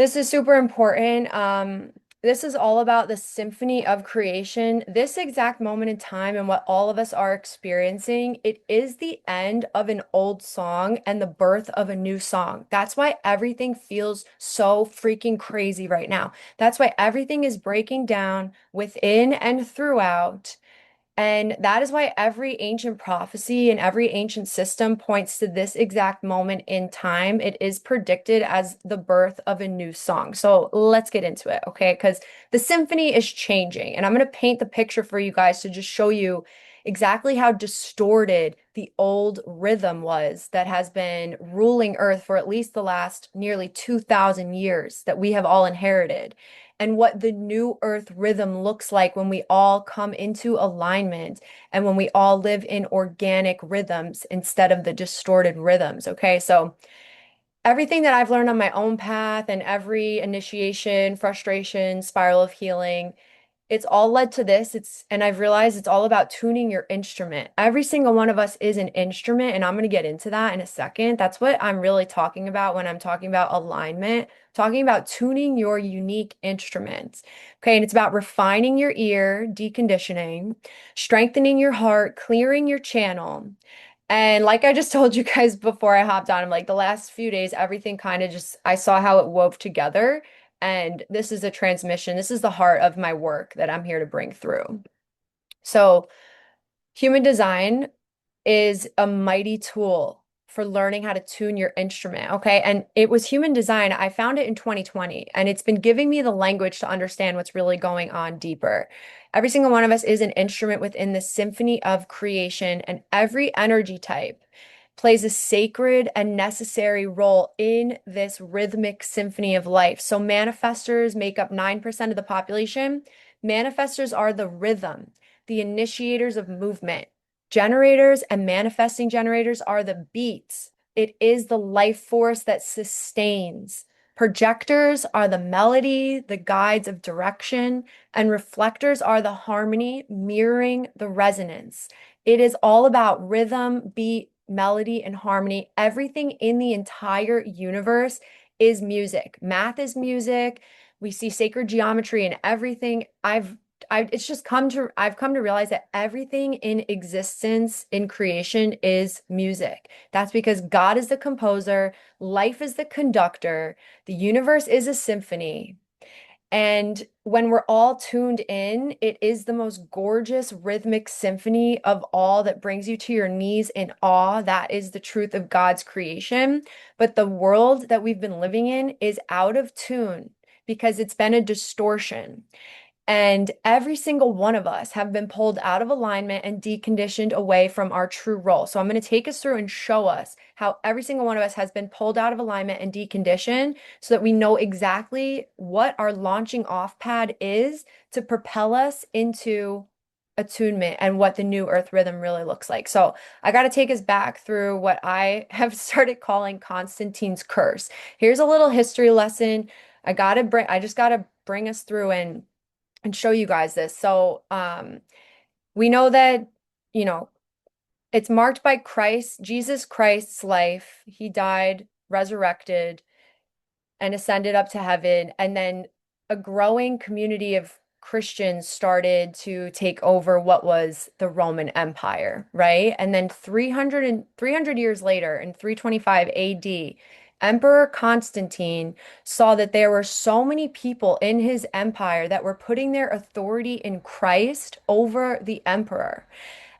This is super important. This is all about the symphony of creation. This exact moment in time and what all of us are experiencing, it is the end of an old song and the birth of a new song. That's why everything feels so freaking crazy right now. That's why everything is breaking down within and throughout. And that is why every ancient prophecy and every ancient system points to this exact moment in time. It is predicted as the birth of a new song. So let's get into it, okay? Because the symphony is changing. And I'm going to paint the picture for you guys to just show you exactly how distorted the old rhythm was that has been ruling Earth for at least the last nearly 2,000 years that we have all inherited and what the new earth rhythm looks like when we all come into alignment and when we all live in organic rhythms instead of the distorted rhythms. Okay, so everything that I've learned on my own path and every initiation, frustration, spiral of healing, it's all led to this. And I've realized it's all about tuning your instrument. Every single one of us is an instrument, and I'm going to get into that in a second. That's what I'm really talking about when I'm talking about alignment, talking about tuning your unique instruments. Okay, and it's about refining your ear, deconditioning, strengthening your heart, clearing your channel. And like I just told you guys before I hopped on, I'm like the last few days, everything kind of just, I saw how it wove together. And this is a transmission. This is the heart of my work that I'm here to bring through. So, human design is a mighty tool for learning how to tune your instrument. Okay. And it was human design. I found it in 2020, and it's been giving me the language to understand what's really going on deeper. Every single one of us is an instrument within the symphony of creation, and every energy type plays a sacred and necessary role in this rhythmic symphony of life. So, manifestors make up 9% of the population. Manifestors are the rhythm, the initiators of movement. Generators and manifesting generators are the beats. It is the life force that sustains. Projectors are the melody, the guides of direction, and reflectors are the harmony, mirroring the resonance. It is all about rhythm, beat, melody, and harmony. Everything in the entire universe is music. Math is music. We see sacred geometry in everything. It's just I've come to realize that everything in existence in creation is music. That's because God is the composer, life is the conductor, the universe is a symphony. And when we're all tuned in, it is the most gorgeous rhythmic symphony of all that brings you to your knees in awe. That is the truth of God's creation. But the world that we've been living in is out of tune because it's been a distortion. And every single one of us have been pulled out of alignment and deconditioned away from our true role. So I'm going to take us through and show us how every single one of us has been pulled out of alignment and deconditioned so that we know exactly what our launching off pad is to propel us into attunement and what the new earth rhythm really looks like. So I got to take us back through what I have started calling Constantine's curse. Here's a little history lesson. I just got to bring us through and show you guys this. So, we know that, you know, it's marked by Jesus Christ's life. He died, resurrected, and ascended up to heaven. And then a growing community of Christians started to take over what was the Roman Empire, right? And then 300 years later, in 325 AD, Emperor Constantine saw that there were so many people in his empire that were putting their authority in Christ over the emperor.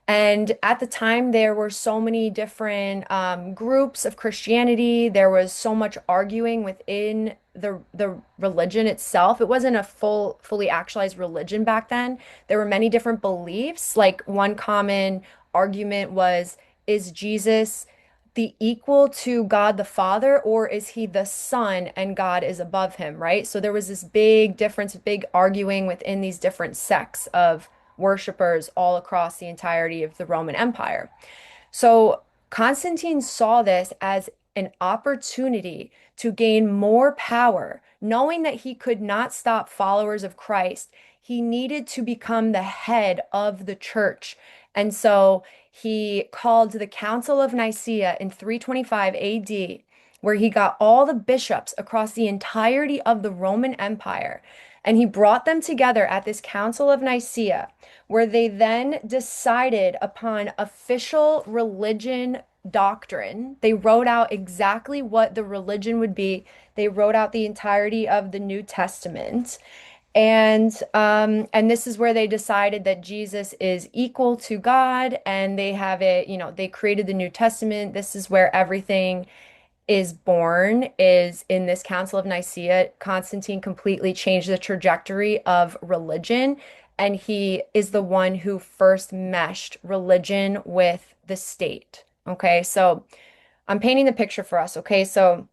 And at the time, there were so many different groups of Christianity. There was so much arguing within the religion itself. It wasn't a fully actualized religion back then. There were many different beliefs. Like one common argument was, is Jesus the equal to God the Father, or is he the Son and God is above him, right? So there was this big difference, big arguing within these different sects of worshipers all across the entirety of the Roman Empire. So Constantine saw this as an opportunity to gain more power, knowing that he could not stop followers of Christ. He needed to become the head of the church. And so he called the Council of Nicaea in 325 AD. where he got all the bishops across the entirety of the Roman Empire and he brought them together at this Council of Nicaea, where they then decided upon official religion doctrine. They wrote out exactly what the religion would be. They wrote out the entirety of the New Testament. And this is where they decided that Jesus is equal to God, and they have it, they created the New Testament. This is where everything is born, is in this Council of Nicaea. Constantine completely changed the trajectory of religion, and he is the one who first meshed religion with the state. Okay, so I'm painting the picture for us. Okay, so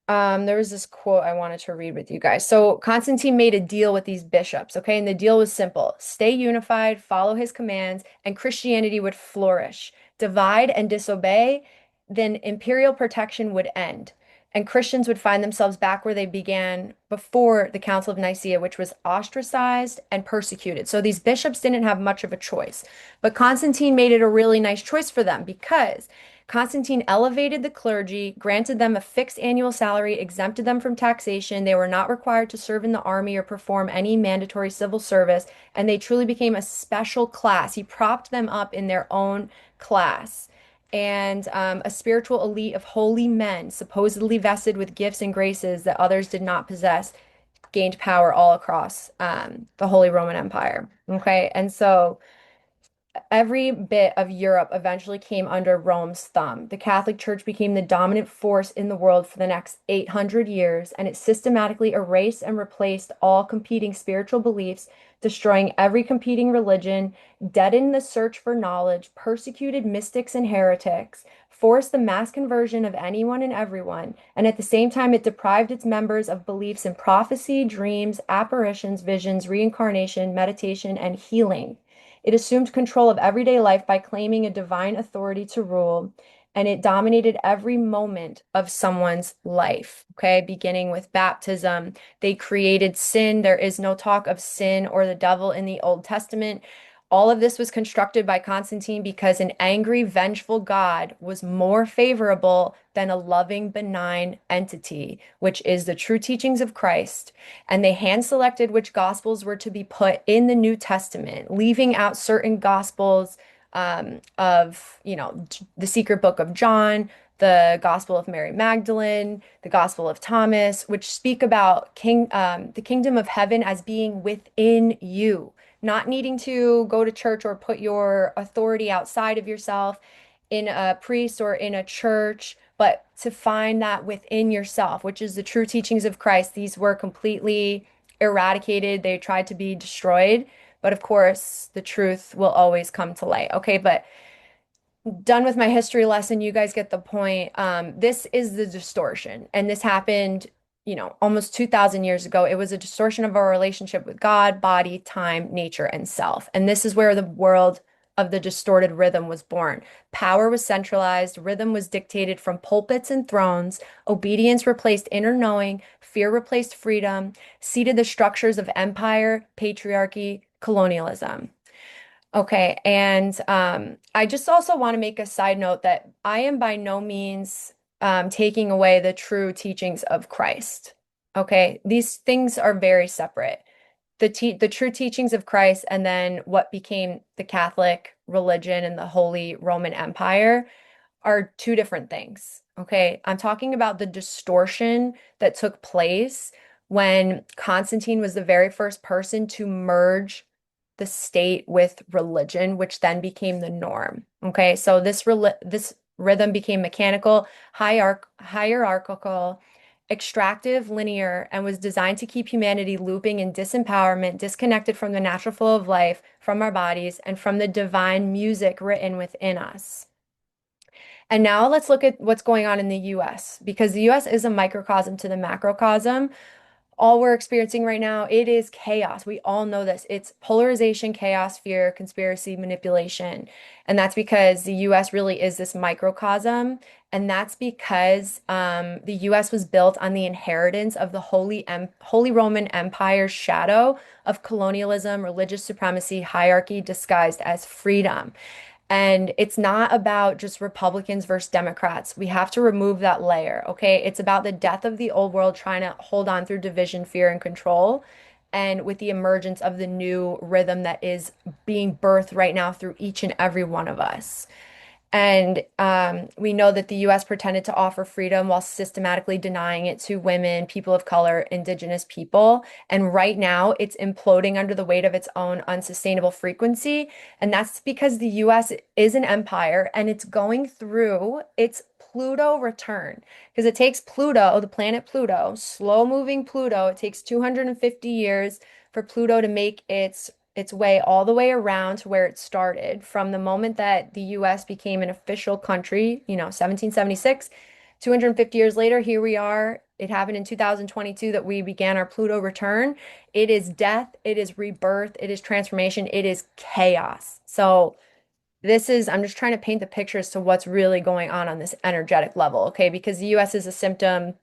there was this quote I wanted to read with you guys. So Constantine made a deal with these bishops, okay? And the deal was simple: stay unified, follow his commands, and Christianity would flourish. Divide and disobey, then imperial protection would end. And Christians would find themselves back where they began before the Council of Nicaea, which was ostracized and persecuted. So these bishops didn't have much of a choice. But Constantine made it a really nice choice for them because Constantine elevated the clergy, granted them a fixed annual salary, exempted them from taxation. They were not required to serve in the army or perform any mandatory civil service, and they truly became a special class. He propped them up in their own class. And a spiritual elite of holy men, supposedly vested with gifts and graces that others did not possess, gained power all across the Holy Roman Empire. Okay, and so every bit of Europe eventually came under Rome's thumb. The Catholic Church became the dominant force in the world for the next 800 years, and it systematically erased and replaced all competing spiritual beliefs, destroying every competing religion, deadened the search for knowledge, persecuted mystics and heretics, forced the mass conversion of anyone and everyone, and at the same time, it deprived its members of beliefs in prophecy, dreams, apparitions, visions, reincarnation, meditation, and healing. It assumed control of everyday life by claiming a divine authority to rule, and it dominated every moment of someone's life. Okay, beginning with baptism, they created sin. There is no talk of sin or the devil in the Old Testament. All of this was constructed by Constantine because an angry, vengeful God was more favorable than a loving, benign entity, which is the true teachings of Christ. And they hand selected which gospels were to be put in the New Testament, leaving out certain gospels of, the secret book of John, the Gospel of Mary Magdalene, the Gospel of Thomas, which speak about the kingdom of heaven as being within you, not needing to go to church or put your authority outside of yourself in a priest or in a church, but to find that within yourself, which is the true teachings of Christ. These were completely eradicated. They tried to be destroyed, but of course, the truth will always come to light. Okay, but done with my history lesson. You guys get the point. This is the distortion, and this happened, almost 2,000 years ago. It was a distortion of our relationship with God, body, time, nature, and self. And this is where the world of the distorted rhythm was born. Power was centralized, rhythm was dictated from pulpits and thrones, obedience replaced inner knowing, fear replaced freedom, seeded the structures of empire, patriarchy, colonialism. Okay, and I just also want to make a side note that I am by no means taking away the true teachings of Christ. Okay, these things are very separate. The true teachings of Christ and then what became the Catholic religion and the Holy Roman Empire are two different things. Okay, I'm talking about the distortion that took place when Constantine was the very first person to merge the state with religion, which then became the norm. Okay, so this rhythm became mechanical, hierarchical, extractive, linear, and was designed to keep humanity looping in disempowerment, disconnected from the natural flow of life, from our bodies, and from the divine music written within us. And now let's look at what's going on in the US, because the US is a microcosm to the macrocosm. All we're experiencing right now, it is chaos. We all know this. It's polarization, chaos, fear, conspiracy, manipulation. And that's because the US really is this microcosm. And that's because the US was built on the inheritance of the Holy Roman Empire's shadow of colonialism, religious supremacy, hierarchy disguised as freedom. And it's not about just Republicans versus Democrats. We have to remove that layer, okay? It's about the death of the old world trying to hold on through division, fear, and control. And with the emergence of the new rhythm that is being birthed right now through each and every one of us. And we know that the US pretended to offer freedom while systematically denying it to women, people of color, indigenous people. And right now, it's imploding under the weight of its own unsustainable frequency. And that's because the US is an empire and it's going through its Pluto return. Because it takes Pluto, the planet Pluto, slow-moving Pluto, it takes 250 years for Pluto to make its way all the way around to where it started from the moment that the US became an official country, 1776. 250 years later, here we are. It happened in 2022 that we began our Pluto return. It is death, it is rebirth, it is transformation, it is chaos. So, I'm just trying to paint the picture as to what's really going on this energetic level, okay? Because the US is a symptom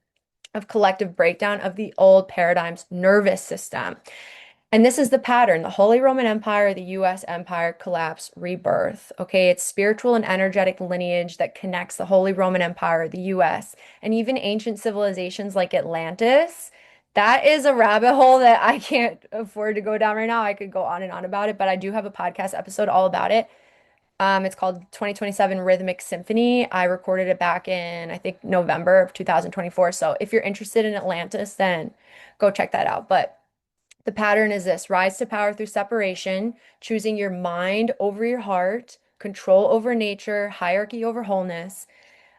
of collective breakdown of the old paradigm's nervous system. And this is the pattern. The Holy Roman Empire, the US Empire collapse, rebirth. Okay, it's spiritual and energetic lineage that connects the Holy Roman Empire, the US, and even ancient civilizations like Atlantis. That is a rabbit hole that I can't afford to go down right now. I could go on and on about it, but I do have a podcast episode all about it. It's called 2027 Rhythmic Symphony. I recorded it back in, I think, November of 2024. So if you're interested in Atlantis, then go check that out. But the pattern is this: rise to power through separation, choosing your mind over your heart, control over nature, hierarchy over wholeness,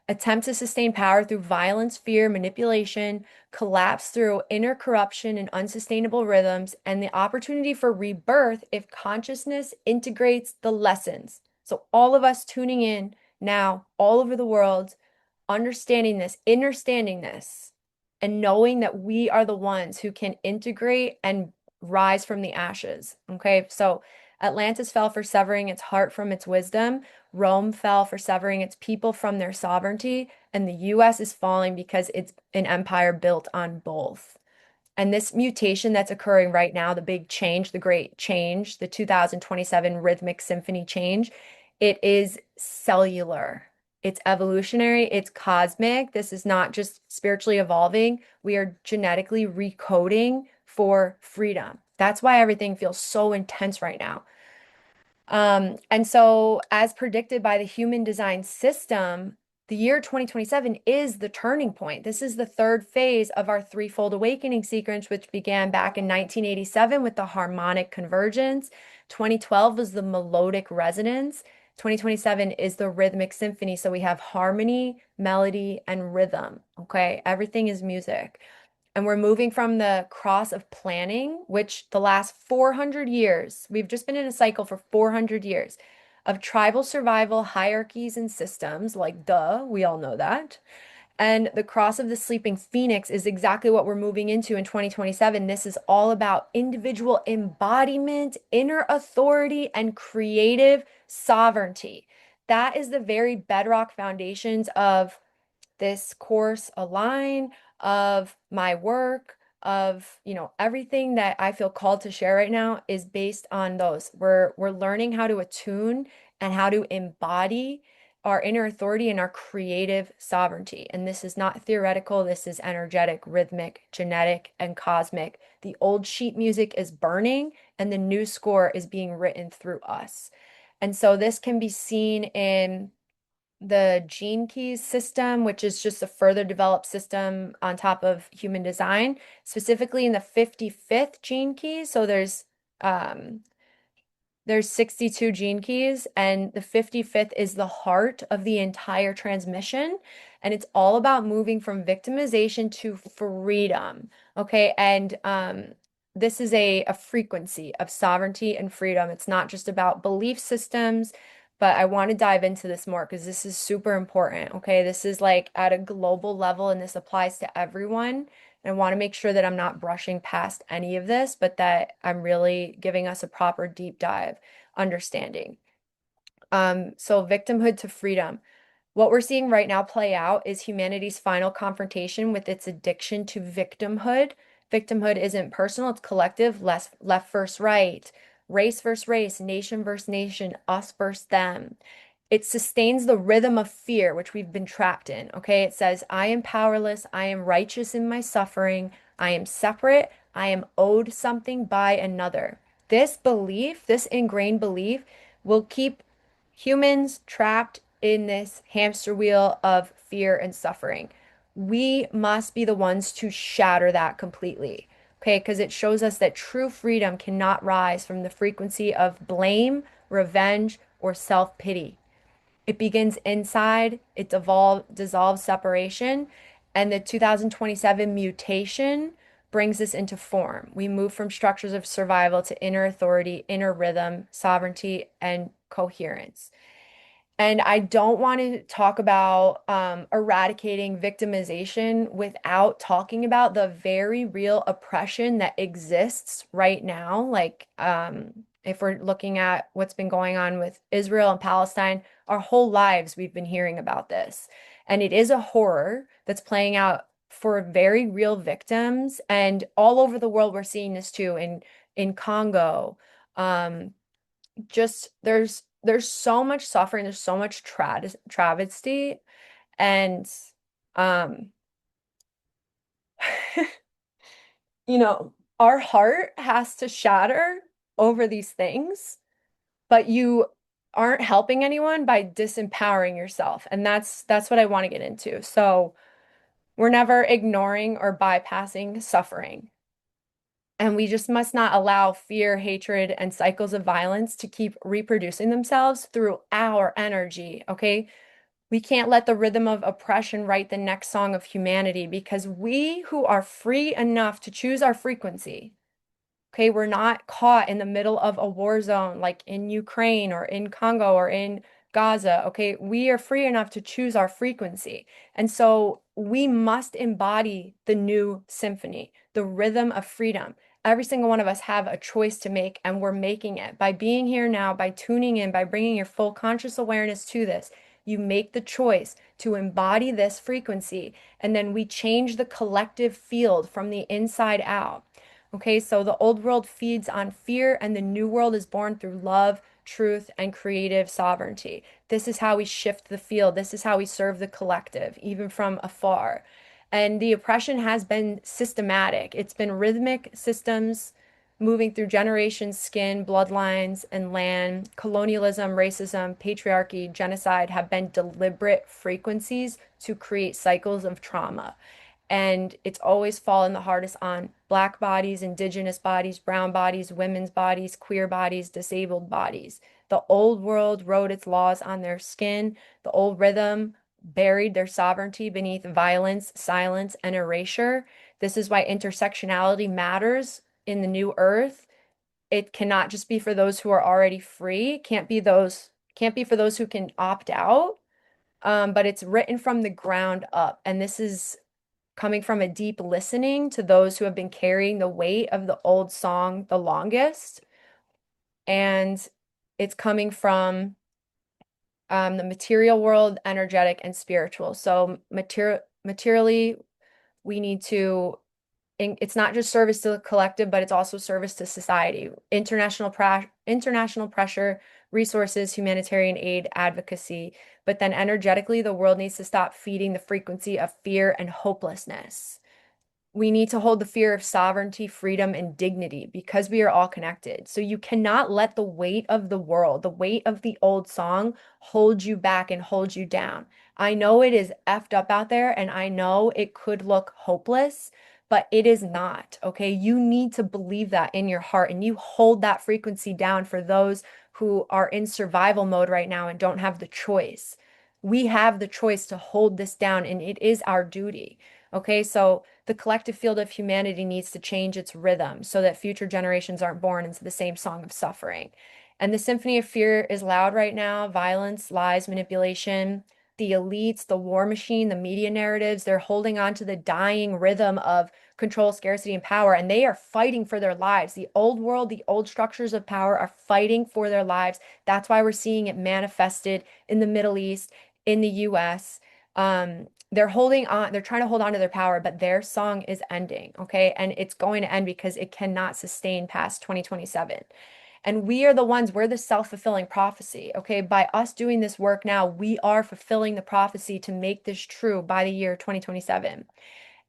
attempt to sustain power through violence, fear, manipulation, collapse through inner corruption and unsustainable rhythms, and the opportunity for rebirth if consciousness integrates the lessons. So, all of us tuning in now, all over the world, understanding this, understanding this, and knowing that we are the ones who can integrate and rise from the ashes. Okay, so Atlantis fell for severing its heart from its wisdom. Rome fell for severing its people from their sovereignty, and the US is falling because it's an empire built on both. And this mutation that's occurring right now, the big change, the great change, the 2027 rhythmic symphony change, it is cellular. It's evolutionary, it's cosmic. This is not just spiritually evolving. We are genetically recoding for freedom. That's why everything feels so intense right now. And so, as predicted by the human design system, the year 2027 is the turning point. This is the third phase of our threefold awakening sequence, which began back in 1987 with the harmonic convergence. 2012 was the melodic resonance. 2027 is the rhythmic symphony. So we have harmony, melody, and rhythm. Okay, everything is music. And we're moving from the cross of planning, which the last 400 years, we've just been in a cycle for 400 years of tribal survival, hierarchies, and systems, like duh, we all know that. And the cross of the sleeping phoenix is exactly what we're moving into in 2027. This is all about individual embodiment, inner authority, and creative sovereignty. That is the very bedrock foundations of this course align, of my work, of, everything that I feel called to share right now is based on those. We're learning how to attune and how to embody our inner authority and our creative sovereignty. And this is not theoretical, this is energetic, rhythmic, genetic, and cosmic. The old sheet music is burning and the new score is being written through us. And so this can be seen in the gene keys system, which is just a further developed system on top of human design, specifically in the 55th gene key. So um, there's 62 gene keys, and the 55th is the heart of the entire transmission. And it's all about moving from victimization to freedom. Okay. And this is a frequency of sovereignty and freedom. It's not just about belief systems, but I want to dive into this more because this is super important. Okay. This is like at a global level, and this applies to everyone. And I want to make sure that I'm not brushing past any of this, but that I'm really giving us a proper deep dive understanding. So victimhood to freedom. What we're seeing right now play out is humanity's final confrontation with its addiction to victimhood. Victimhood isn't personal, it's collective, left, first, right. race versus race, nation versus nation, us versus them. It sustains the rhythm of fear, which we've been trapped in. Okay. It says, I am powerless. I am righteous in my suffering. I am separate. I am owed something by another. This belief, this ingrained belief, will keep humans trapped in this hamster wheel of fear and suffering. We must be the ones to shatter that completely. Okay, because it shows us that true freedom cannot rise from the frequency of blame, revenge, or self-pity. It begins inside, it dissolves separation, and the 2027 mutation brings this into form. We move from structures of survival to inner authority, inner rhythm, sovereignty, and coherence. And I don't want to talk about eradicating victimization without talking about the very real oppression that exists right now. Like, if we're looking at what's been going on with Israel and Palestine, our whole lives we've been hearing about this. And it is a horror that's playing out for very real victims. And all over the world, we're seeing this too, in Congo. Um, just there's so much suffering, there's so much travesty, and um our heart has to shatter over these things, but you aren't helping anyone by disempowering yourself. And that's what I want to get into. So we're never ignoring or bypassing suffering. And we just must not allow fear, hatred, and cycles of violence to keep reproducing themselves through our energy, okay? We can't let the rhythm of oppression write the next song of humanity because we who are free enough to choose our frequency, okay, we're not caught in the middle of a war zone like in Ukraine or in Congo or in Gaza. Okay, we are free enough to choose our frequency. And so we must embody the new symphony, the rhythm of freedom. Every single one of us have a choice to make, and we're making it by being here now, by tuning in, by bringing your full conscious awareness to this. You make the choice to embody this frequency, and then we change the collective field from the inside out. Okay, so the old world feeds on fear, and the new world is born through love, truth, and creative sovereignty. This is how we shift the field. This is how we serve the collective, even from afar. And the oppression has been systematic. It's been rhythmic systems moving through generations, skin, bloodlines, and land. Colonialism, racism, patriarchy, genocide have been deliberate frequencies to create cycles of trauma. And it's always fallen the hardest on Black bodies, Indigenous bodies, brown bodies, women's bodies, queer bodies, disabled bodies. The old world wrote its laws on their skin. The old rhythm buried their sovereignty beneath violence, silence, and erasure. This is why intersectionality matters in the new earth. It cannot just be for those who are already free. It can't be for those who can opt out. But it's written from the ground up. And this is coming from a deep listening to those who have been carrying the weight of the old song the longest. And it's coming from the material world, energetic, and spiritual. So materially, we need to, it's not just service to the collective, but it's also service to society. International pressure, resources, humanitarian aid, advocacy. But then energetically, the world needs to stop feeding the frequency of fear and hopelessness. We need to hold the fear of sovereignty, freedom, and dignity because we are all connected. So you cannot let the weight of the world, the weight of the old song, hold you back and hold you down. I know it is effed up out there, and I know it could look hopeless, but it is not. Okay. You need to believe that in your heart, and you hold that frequency down for those who are in survival mode right now and don't have the choice. We have the choice to hold this down, and it is our duty. Okay. So the collective field of humanity needs to change its rhythm so that future generations aren't born into the same song of suffering. And the symphony of fear is loud right now. Violence, lies, manipulation, the elites, the war machine, the media narratives, they're holding on to the dying rhythm of control, scarcity, and power, and they are fighting for their lives. The old world, the old structures of power are fighting for their lives. That's why we're seeing it manifested in the Middle East, in the US. They're holding on, they're trying to hold on to their power, but their song is ending, okay? And it's going to end because it cannot sustain past 2027. And we are the ones, we're the self-fulfilling prophecy. Okay. By us doing this work now, we are fulfilling the prophecy to make this true by the year 2027.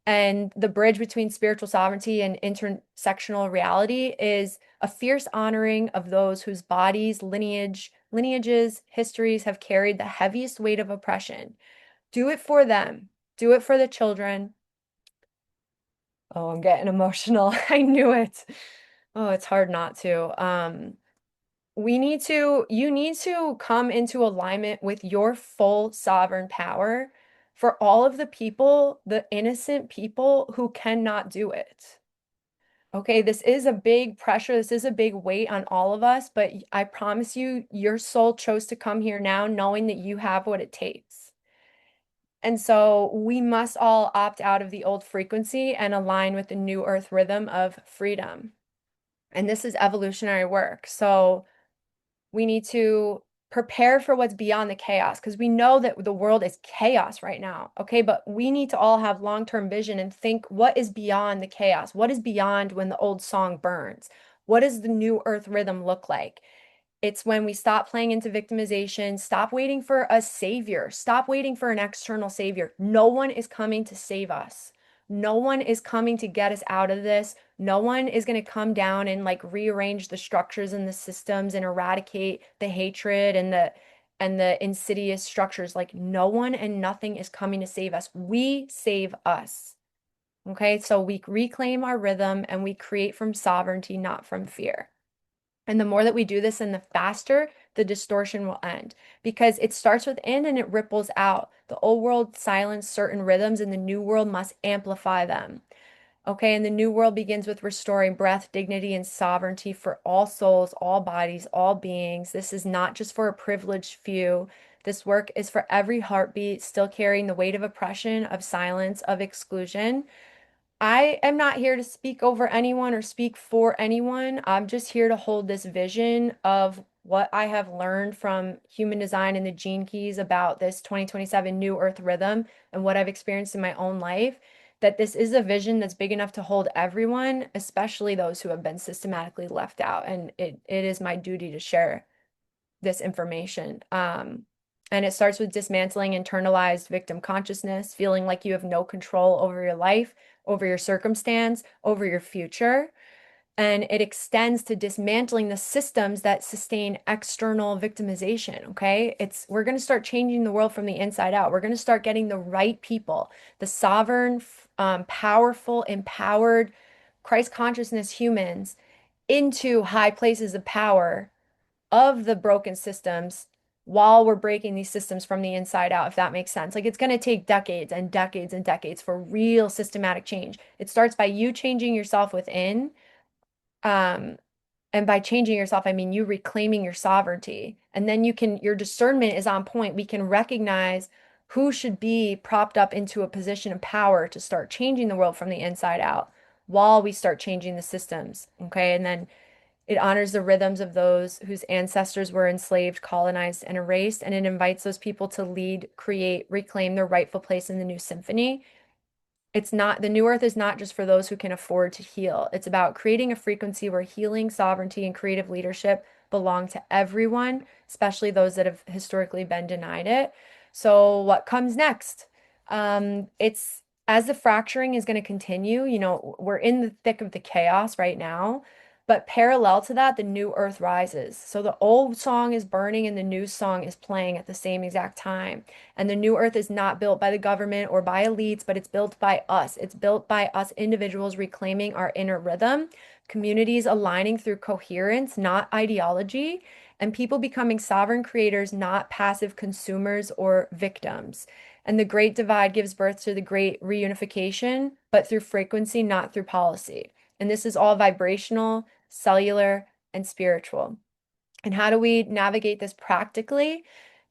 And the bridge between spiritual sovereignty and intersectional reality is a fierce honoring of those whose bodies, lineages, histories have carried the heaviest weight of oppression. Do it for them. Do it for the children. Oh, I'm getting emotional. I knew it. Oh, it's hard not to. You need to come into alignment with your full sovereign power for all of the people, the innocent people who cannot do it. Okay, this is a big pressure. This is a big weight on all of us, but I promise you, your soul chose to come here now knowing that you have what it takes. And so we must all opt out of the old frequency and align with the new earth rhythm of freedom. And this is evolutionary work. So we need to prepare for what's beyond the chaos because we know that the world is chaos right now. Okay, but we need to all have long-term vision and think what is beyond the chaos? What is beyond when the old song burns? What does the new earth rhythm look like? It's when we stop playing into victimization, stop waiting for a savior, stop waiting for an external savior. No one is coming to save us. No one is coming to get us out of this. No one is going to come down and like rearrange the structures and the systems and eradicate the hatred and the insidious structures. Like no one and nothing is coming to save us. We save us. Okay? So we reclaim our rhythm and we create from sovereignty, not from fear. And the more that we do this, and the faster the distortion will end because it starts within and it ripples out. The old world silenced certain rhythms, and the new world must amplify them. Okay, and the new world begins with restoring breath, dignity, and sovereignty for all souls, all bodies, all beings. This is not just for a privileged few. This work is for every heartbeat still carrying the weight of oppression, of silence, of exclusion. I am not here to speak over anyone or speak for anyone. I'm just here to hold this vision of what I have learned from human design and the gene keys about this 2027 new earth rhythm and what I've experienced in my own life. That this is a vision that's big enough to hold everyone, especially those who have been systematically left out. And it is my duty to share this information. And it starts with dismantling internalized victim consciousness, feeling like you have no control over your life, over your circumstance, over your future. And it extends to dismantling the systems that sustain external victimization. Okay. We're going to start changing the world from the inside out. We're going to start getting the right people, the sovereign, powerful, empowered, Christ consciousness humans into high places of power of the broken systems while we're breaking these systems from the inside out, if that makes sense. Like it's going to take decades and decades and decades for real systematic change. It starts by you changing yourself within. Um, and by changing yourself, I mean you reclaiming your sovereignty. And then your discernment is on point. We can recognize who should be propped up into a position of power to start changing the world from the inside out while we start changing the systems. Okay. And then it honors the rhythms of those whose ancestors were enslaved, colonized, and erased, and it invites those people to lead, create, reclaim their rightful place in the new symphony. It's not, the new earth is not just for those who can afford to heal. It's about creating a frequency where healing, sovereignty, and creative leadership belong to everyone, especially those that have historically been denied it. So, what comes next? It's as the fracturing is going to continue, we're in the thick of the chaos right now. But parallel to that, the new earth rises. So the old song is burning and the new song is playing at the same exact time. And the new earth is not built by the government or by elites, but it's built by us. It's built by us individuals reclaiming our inner rhythm, communities aligning through coherence, not ideology, and people becoming sovereign creators, not passive consumers or victims. And the great divide gives birth to the great reunification, but through frequency, not through policy. And this is all vibrational, cellular, and spiritual. And how do we navigate this practically?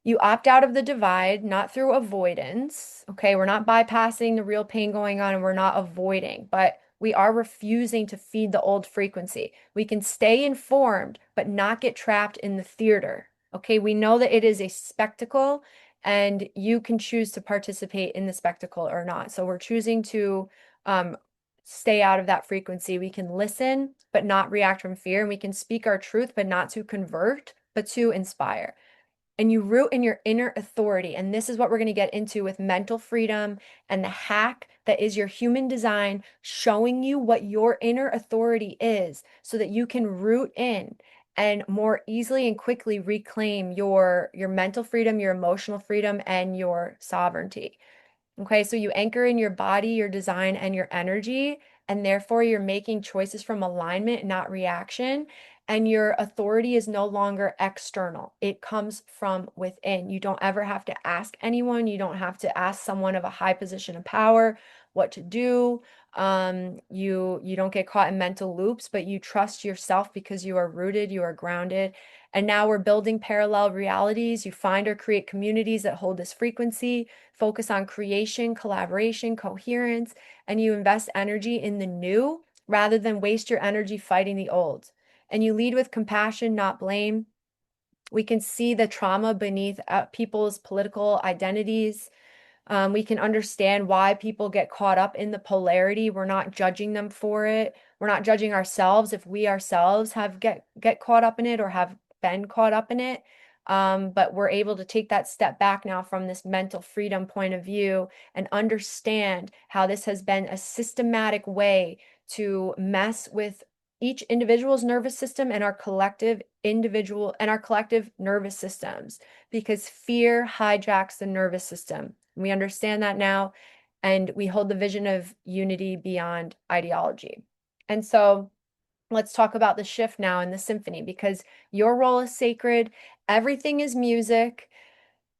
You opt out of the divide, not through avoidance. Okay, we're not bypassing the real pain going on and we're not avoiding, but we are refusing to feed the old frequency. We can stay informed, but not get trapped in the theater. Okay, we know that it is a spectacle and you can choose to participate in the spectacle or not. So we're choosing to um, stay out of that frequency. We can listen, but not react from fear. And we can speak our truth, but not to convert, but to inspire. And you root in your inner authority. And this is what we're going to get into with mental freedom and the hack that is your human design, showing you what your inner authority is so that you can root in and more easily and quickly reclaim your mental freedom, your emotional freedom, and your sovereignty. Okay, so you anchor in your body, your design, and your energy, and therefore you're making choices from alignment, not reaction. And your authority is no longer external, it comes from within. You don't ever have to ask anyone, you don't have to ask someone of a high position of power what to do. You don't get caught in mental loops, but you trust yourself because you are rooted, you are grounded. And now we're building parallel realities. You find or create communities that hold this frequency, focus on creation, collaboration, coherence, and you invest energy in the new rather than waste your energy fighting the old. And you lead with compassion, not blame. We can see the trauma beneath people's political identities. We can understand why people get caught up in the polarity. We're not judging them for it. We're not judging ourselves if we ourselves have get caught up in it or have been caught up in it. But we're able to take that step back now from this mental freedom point of view and understand how this has been a systematic way to mess with each individual's nervous system and our collective individual and our collective nervous systems, because fear hijacks the nervous system. We understand that now, and we hold the vision of unity beyond ideology. And so let's talk about the shift now in the symphony, because your role is sacred. Everything is music.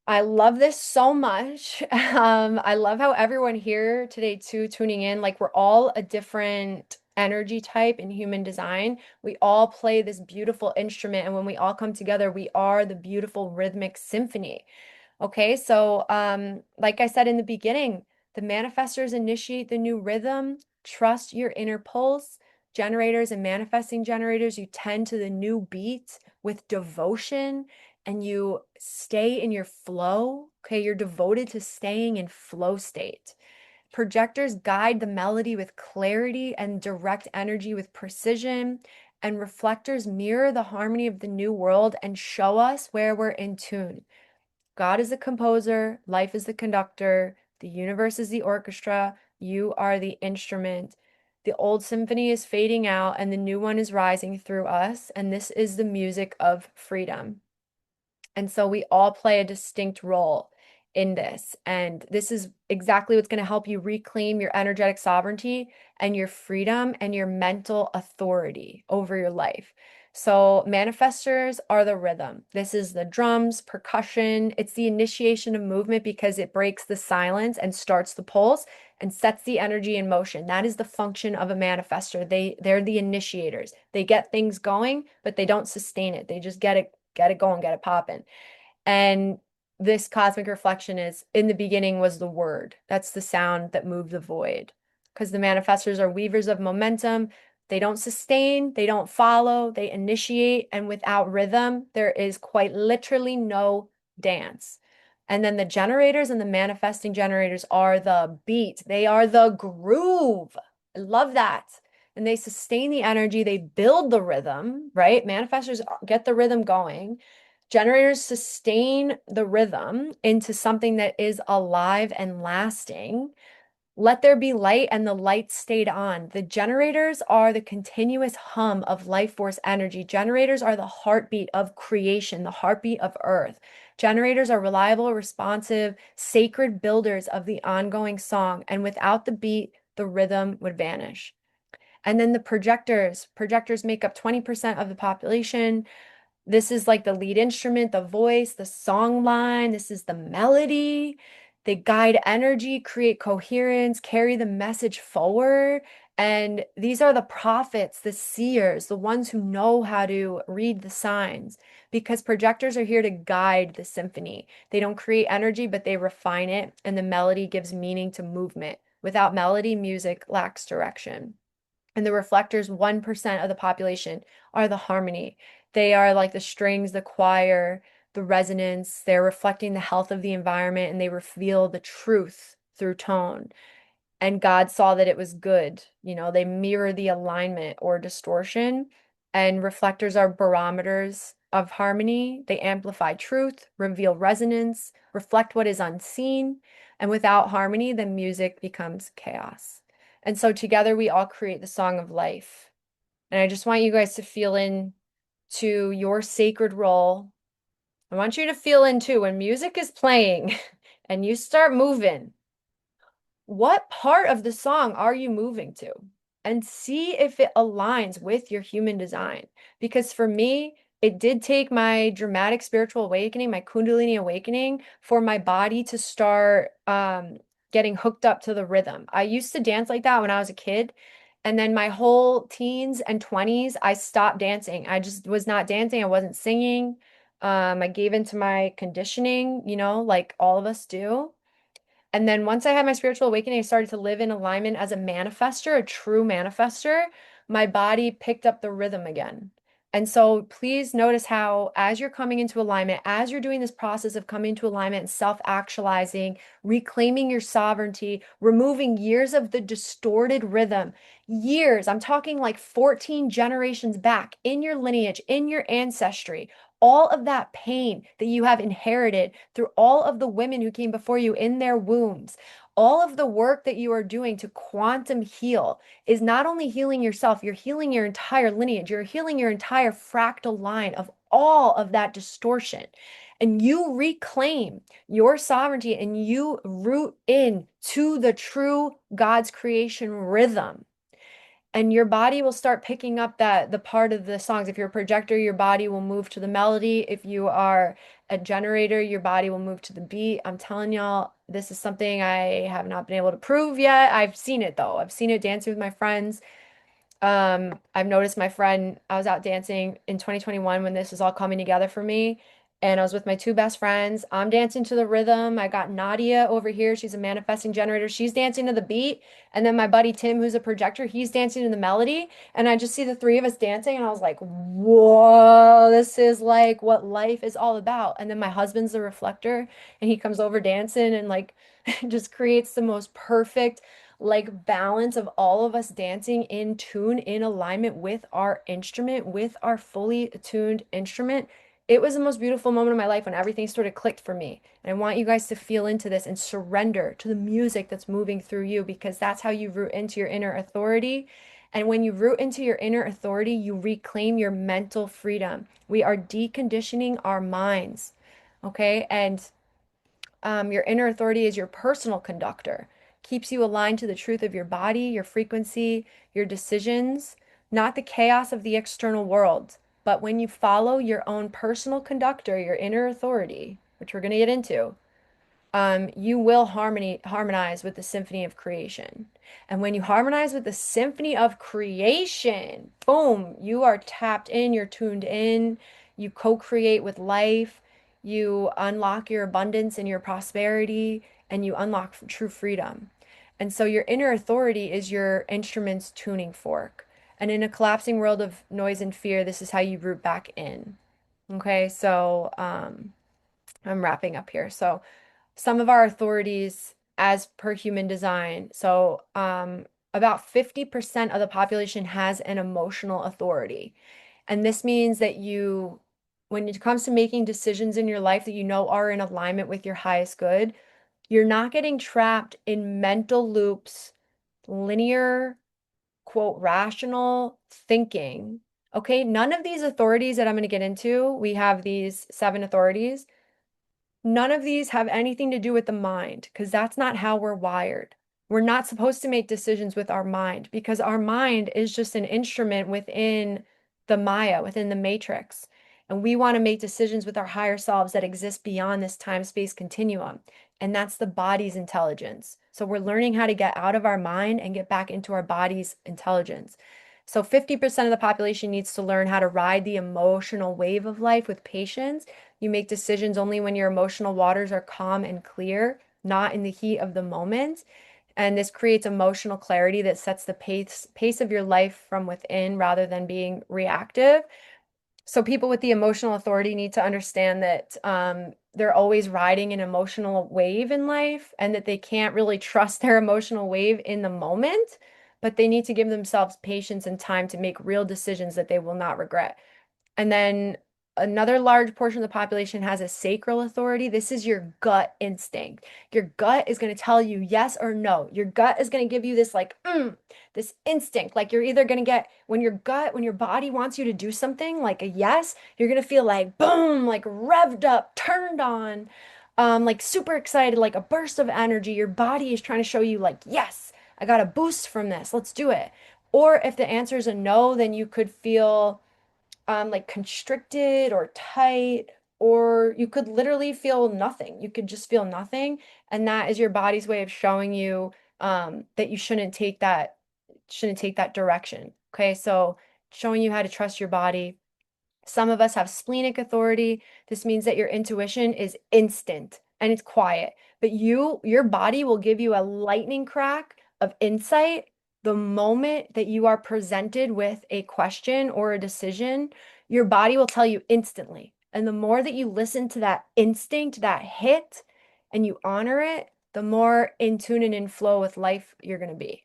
I love this so much. I love how everyone here today too, tuning in, like we're all a different energy type in human design. We all play this beautiful instrument, and when we all come together, we are the beautiful rhythmic symphony. Okay, so like I said in the beginning, the manifestors initiate the new rhythm. Trust your inner pulse. Generators and manifesting generators, you tend to the new beat with devotion and you stay in your flow. Okay, you're devoted to staying in flow state. Projectors guide the melody with clarity and direct energy with precision. And reflectors mirror the harmony of the new world and show us where we're in tune. God is the composer, life is the conductor, the universe is the orchestra, you are the instrument. The old symphony is fading out and the new one is rising through us, and this is the music of freedom. And so we all play a distinct role in this. And this is exactly what's going to help you reclaim your energetic sovereignty and your freedom and your mental authority over your life. So, manifestors are the rhythm. This is the drums, percussion. It's the initiation of movement because it breaks the silence and starts the pulse and sets the energy in motion. That is the function of a manifestor. They're the initiators. They get things going, but they don't sustain it. They just get it going, get it popping. And this cosmic reflection is in the beginning was the word. That's the sound that moved the void. Because the manifestors are weavers of momentum. They don't sustain, they don't follow, they initiate. And without rhythm, there is quite literally no dance. And then the generators and the manifesting generators are the beat, they are the groove. I love that. And they sustain the energy, they build the rhythm, right? Manifestors get the rhythm going. Generators sustain the rhythm into something that is alive and lasting. Let there be light, and the light stayed on. The generators are the continuous hum of life force energy. Generators are the heartbeat of creation, the heartbeat of Earth. Generators are reliable, responsive, sacred builders of the ongoing song. And without the beat, the rhythm would vanish. And then the projectors make up 20% of the population. This is like the lead instrument, the voice, the song line. This is the melody. They guide energy, create coherence, carry the message forward. And these are the prophets, the seers, the ones who know how to read the signs, because projectors are here to guide the symphony. They don't create energy, but they refine it, and the melody gives meaning to movement. Without melody, music lacks direction. And the reflectors, 1% of the population, are the harmony. They are like the strings, the choir, the resonance. They're reflecting the health of the environment, and they reveal the truth through tone. and God saw that it was good. They mirror the alignment or distortion, and reflectors are barometers of harmony. They amplify truth, reveal resonance, reflect what is unseen, and without harmony, then music becomes chaos. And so together we all create the song of life. And I just want you guys to feel in to your sacred role. I want you to feel into when music is playing and you start moving, what part of the song are you moving to? And see if it aligns with your human design. Because for me, it did take my dramatic spiritual awakening, my Kundalini awakening, for my body to start getting hooked up to the rhythm. I used to dance like that when I was a kid. And then my whole teens and 20s, I stopped dancing. I just was not dancing. I wasn't singing. I gave into my conditioning, like all of us do. And then once I had my spiritual awakening, I started to live in alignment as a manifester, a true manifester. My body picked up the rhythm again. And so please notice how, as you're coming into alignment, as you're doing this process of coming to alignment and self-actualizing, reclaiming your sovereignty, removing years of the distorted rhythm, years, I'm talking like 14 generations back in your lineage, in your ancestry, all of that pain that you have inherited through all of the women who came before you in their wombs, all of the work that you are doing to quantum heal is not only healing yourself, you're healing your entire lineage, you're healing your entire fractal line of all of that distortion. And you reclaim your sovereignty and you root in to the true God's creation rhythm, and your body will start picking up that the part of the songs. If you're a projector, your body will move to the melody. If you are a generator, your body will move to the beat. I'm telling y'all, this is something I have not been able to prove yet. I've seen it though. I've seen it dancing with my friends. I've noticed my friend, I was out dancing in 2021 when this was all coming together for me. And I was with my two best friends. I'm dancing to the rhythm. I got Nadia over here. She's a manifesting generator. She's dancing to the beat. And then my buddy Tim, who's a projector, he's dancing to the melody. And I just see the three of us dancing. And I was like, whoa, this is like what life is all about. And then my husband's the reflector. And he comes over dancing and like just creates the most perfect like balance of all of us dancing in tune, in alignment with our instrument, with our fully attuned instrument. It was the most beautiful moment of my life when everything sort of clicked for me. And I want you guys to feel into this and surrender to the music that's moving through you, because that's how you root into your inner authority. And when you root into your inner authority, you reclaim your mental freedom. We are deconditioning our minds. Okay. And your inner authority is your personal conductor, keeps you aligned to the truth of your body, your frequency, your decisions, not the chaos of the external world. But when you follow your own personal conductor, your inner authority, which we're going to get into, you will harmonize with the symphony of creation. And when you harmonize with the symphony of creation, boom, you are tapped in, you're tuned in, you co-create with life, you unlock your abundance and your prosperity, and you unlock true freedom. And so your inner authority is your instrument's tuning fork. And in a collapsing world of noise and fear, this is how you root back in. Okay, so I'm wrapping up here. So some of our authorities as per human design. So, about 50% of the population has an emotional authority. And this means that when it comes to making decisions in your life that you know are in alignment with your highest good, you're not getting trapped in mental loops, linear, quote, rational thinking. Okay, none of these authorities that I'm going to get into, we have these seven authorities. None of these have anything to do with the mind, because that's not how we're wired. We're not supposed to make decisions with our mind, because our mind is just an instrument within the Maya, within the matrix. And we want to make decisions with our higher selves that exist beyond this time-space continuum. And that's the body's intelligence. So we're learning how to get out of our mind and get back into our body's intelligence. So 50% of the population needs to learn how to ride the emotional wave of life with patience. You make decisions only when your emotional waters are calm and clear, not in the heat of the moment. And this creates emotional clarity that sets the pace of your life from within rather than being reactive. So people with the emotional authority need to understand that they're always riding an emotional wave in life and that they can't really trust their emotional wave in the moment, but they need to give themselves patience and time to make real decisions that they will not regret. And then another large portion of the population has a sacral authority. This is your gut instinct. Your gut is going to tell you yes or no. Your gut is going to give you this like this instinct. Like you're either going to get when your body wants you to do something like a yes, you're going to feel like boom, like revved up, turned on, like super excited, like a burst of energy. Your body is trying to show you like, yes, I got a boost from this. Let's do it. Or if the answer is a no, then you could feel like constricted or tight, or you could literally feel nothing. You could just feel nothing. And that is your body's way of showing you that you shouldn't take that direction. Okay. So showing you how to trust your body. Some of us have splenic authority. This means that your intuition is instant and it's quiet, but your body will give you a lightning crack of insight the moment that you are presented with a question or a decision. Your body will tell you instantly. And the more that you listen to that instinct, that hit, and you honor it, the more in tune and in flow with life you're going to be.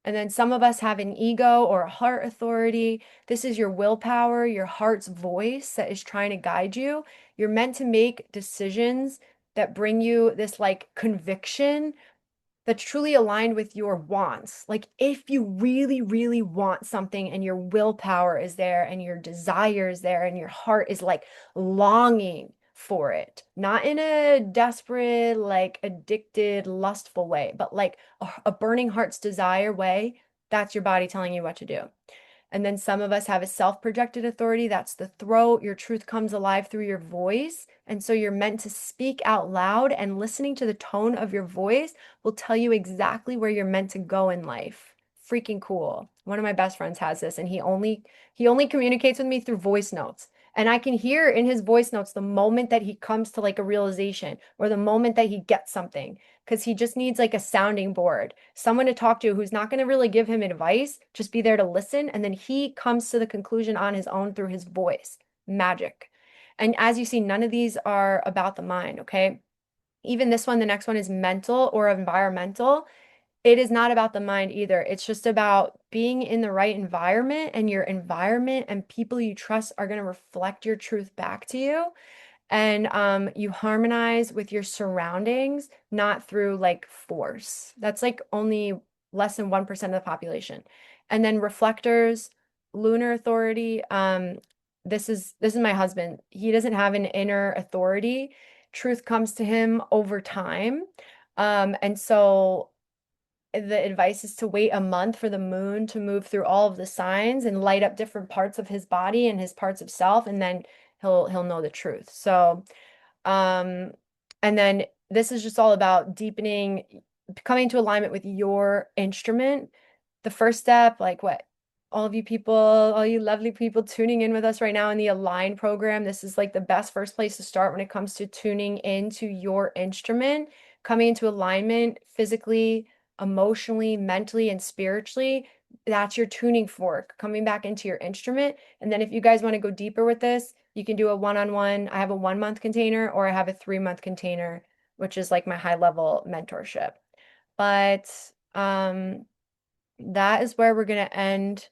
And then some of us have an ego or a heart authority. This is your willpower, your heart's voice that is trying to guide you. You're meant to make decisions that bring you this like conviction that's truly aligned with your wants. Like if you really, really want something and your willpower is there and your desire is there and your heart is like longing for it, not in a desperate, like addicted, lustful way, but like a burning heart's desire way, that's your body telling you what to do. And then some of us have a self-projected authority. That's the throat. Your truth comes alive through your voice. And so you're meant to speak out loud, and listening to the tone of your voice will tell you exactly where you're meant to go in life. Freaking cool. One of my best friends has this, and he only communicates with me through voice notes. And I can hear in his voice notes the moment that he comes to like a realization or the moment that he gets something, because he just needs like a sounding board, someone to talk to who's not going to really give him advice, just be there to listen. And then he comes to the conclusion on his own through his voice. Magic. And as you see, none of these are about the mind, okay? Even this one, the next one is mental or environmental. It is not about the mind either. It's just about being in the right environment, and your environment and people you trust are going to reflect your truth back to you. And you harmonize with your surroundings, not through like force. That's like only less than 1% of the population. And then reflectors, lunar authority. This is my husband. He doesn't have an inner authority. Truth comes to him over time. And so the advice is to wait a month for the moon to move through all of the signs and light up different parts of his body and his parts of self, and then he'll know the truth. So, um, and then this is just all about deepening, coming to alignment with your instrument. The first step, like what all of you people, all you lovely people tuning in with us right now in the Align program, this is like the best first place to start when it comes to tuning into your instrument, coming into alignment physically, emotionally, mentally, and spiritually. That's your tuning fork, coming back into your instrument. And then if you guys want to go deeper with this, you can do a one-on-one. I have a 1 month container, or I have a 3 month container, which is like my high level mentorship. But that is where we're going to end